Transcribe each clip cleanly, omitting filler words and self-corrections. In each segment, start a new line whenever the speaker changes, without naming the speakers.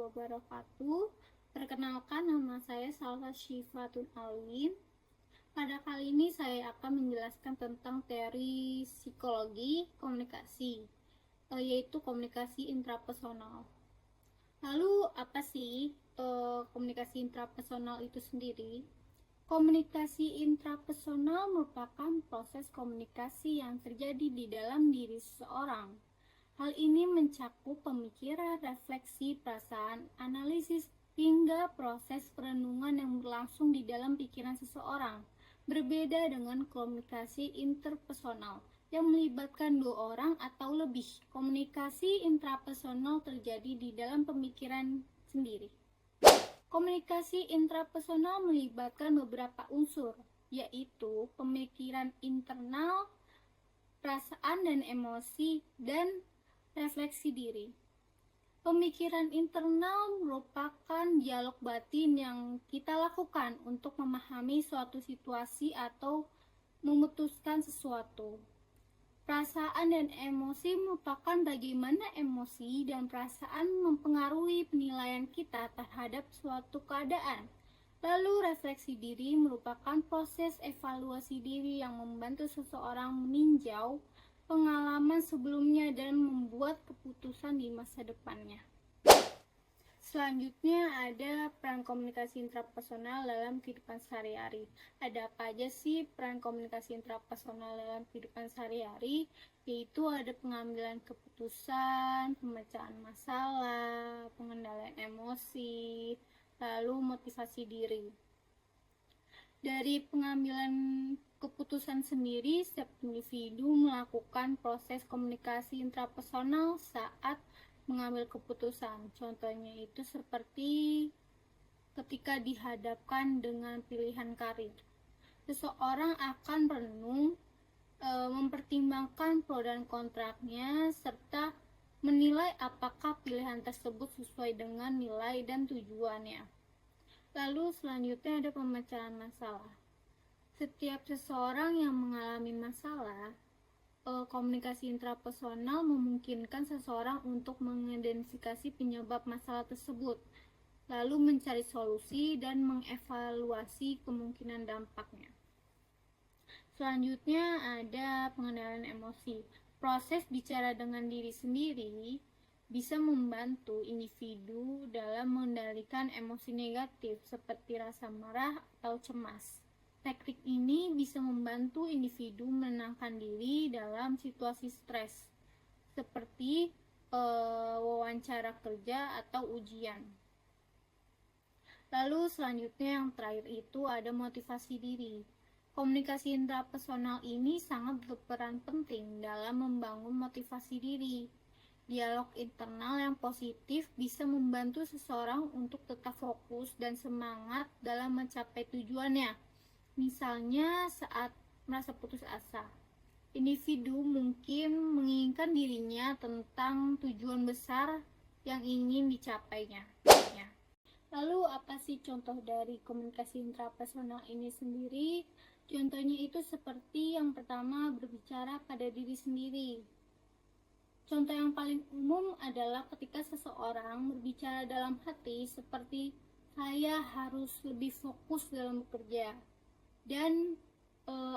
wabarakatuh. Perkenalkan, nama saya Salsa Syifatun Alim. Pada kali ini saya akan menjelaskan tentang teori psikologi komunikasi, yaitu komunikasi intrapersonal. Lalu apa sih komunikasi intrapersonal itu sendiri? Komunikasi intrapersonal merupakan proses komunikasi yang terjadi di dalam diri seseorang. Hal ini mencakup pemikiran, refleksi, perasaan, analisis, hingga proses perenungan yang berlangsung di dalam pikiran seseorang. Berbeda dengan komunikasi interpersonal yang melibatkan dua orang atau lebih. Komunikasi intrapersonal terjadi di dalam pemikiran sendiri. Komunikasi intrapersonal melibatkan beberapa unsur, yaitu pemikiran internal, perasaan dan emosi, dan refleksi diri. Pemikiran internal merupakan dialog batin yang kita lakukan untuk memahami suatu situasi atau memutuskan sesuatu. Perasaan dan emosi merupakan bagaimana emosi dan perasaan mempengaruhi penilaian kita terhadap suatu keadaan. Lalu refleksi diri merupakan proses evaluasi diri yang membantu seseorang meninjau pengalaman sebelumnya dan membuat keputusan di masa depannya. Selanjutnya ada peran komunikasi intrapersonal dalam kehidupan sehari-hari. Ada apa aja sih peran komunikasi intrapersonal dalam kehidupan sehari-hari? Yaitu ada pengambilan keputusan, pemecahan masalah, pengendalian emosi, lalu motivasi diri. Dari pengambilan keputusan sendiri, setiap individu melakukan proses komunikasi intrapersonal saat mengambil keputusan. Contohnya itu seperti ketika dihadapkan dengan pilihan karir. Seseorang akan merenung, mempertimbangkan pro dan kontraknya, serta menilai apakah pilihan tersebut sesuai dengan nilai dan tujuannya. Lalu selanjutnya ada pemecahan masalah. Setiap seseorang yang mengalami masalah, komunikasi intrapersonal memungkinkan seseorang untuk mengidentifikasi penyebab masalah tersebut, lalu mencari solusi dan mengevaluasi kemungkinan dampaknya. Selanjutnya ada pengendalian emosi. Proses bicara dengan diri sendiri bisa membantu individu dalam mengendalikan emosi negatif seperti rasa marah atau cemas. Teknik ini bisa membantu individu menenangkan diri dalam situasi stres, seperti wawancara kerja atau ujian. Lalu selanjutnya yang terakhir itu ada motivasi diri. Komunikasi intrapersonal ini sangat berperan penting dalam membangun motivasi diri. Dialog internal yang positif bisa membantu seseorang untuk tetap fokus dan semangat dalam mencapai tujuannya. Misalnya saat merasa putus asa, individu mungkin menginginkan dirinya tentang tujuan besar yang ingin dicapainya. Lalu apa sih contoh dari komunikasi intrapersonal ini sendiri? Contohnya itu seperti yang pertama, berbicara pada diri sendiri. Contoh yang paling umum adalah ketika seseorang berbicara dalam hati seperti saya harus lebih fokus dalam bekerja, dan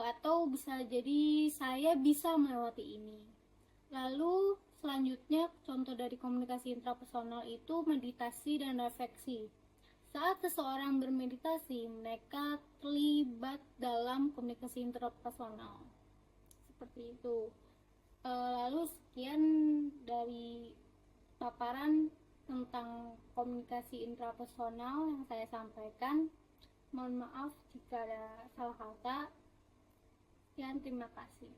atau bisa jadi saya bisa melewati ini. Lalu selanjutnya contoh dari komunikasi intrapersonal itu meditasi dan refleksi. Saat seseorang bermeditasi, mereka terlibat dalam komunikasi intrapersonal. Seperti itu. Lalu sekian dari paparan tentang komunikasi intrapersonal yang saya sampaikan. Mohon maaf jika ada salah kata. Sekian, terima kasih.